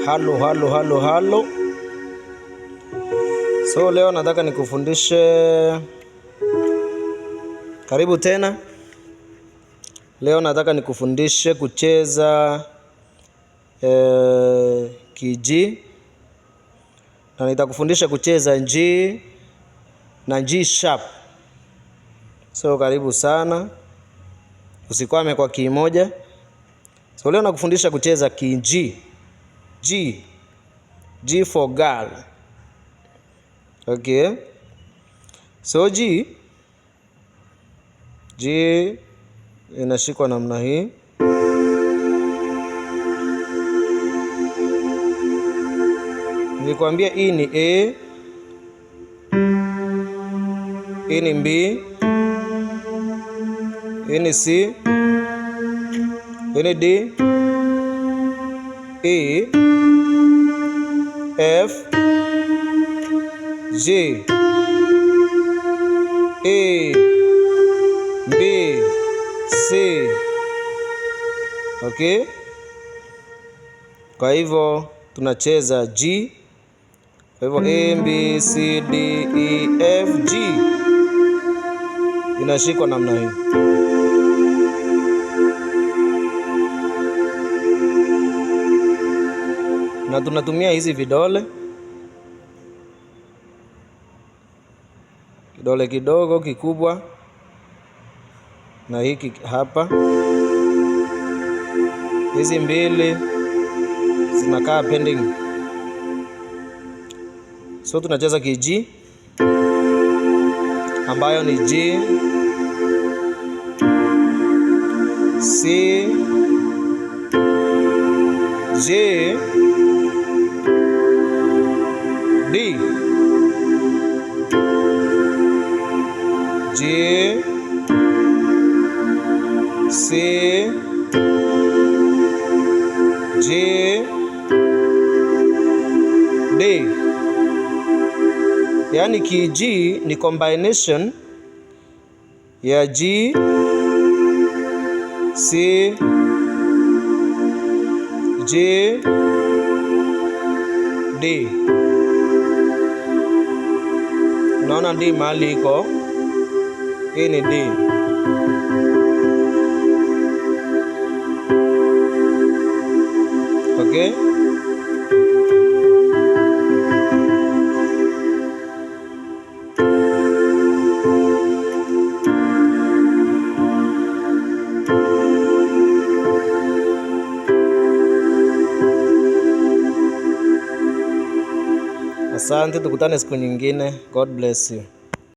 Halo. So leo nataka nikufundishe, karibu tena. Leo nataka nikufundishe kucheza G, na nitakufundisha kucheza G na G sharp. So karibu sana, usikwame kwa key moja. So leo nakufundisha kucheza key G. G for girl. Okay. So G inashikwa namna hii. Nilikwambia hii ni A, hii ni B, hii ni C, hii ni D, E, F, G, A, B, C. Okay? Kwa hivyo tunacheza G. Kwa hivyo A, B, C, D, E, F, G inashikwa namna hii. Na tunatumia hizi vidole, kidole kidogo, kikubwa na hiki hapa. Hizi mbili zinakaa pending. So tunacheza ki G ambayo ni G, C, J, D, G, C, G, D. Yaani ki G ni combination ya G, C, J, D. Unaona D mahali iko, hii ni D. Okay? Asante, tukutane siku nyingine. God bless you.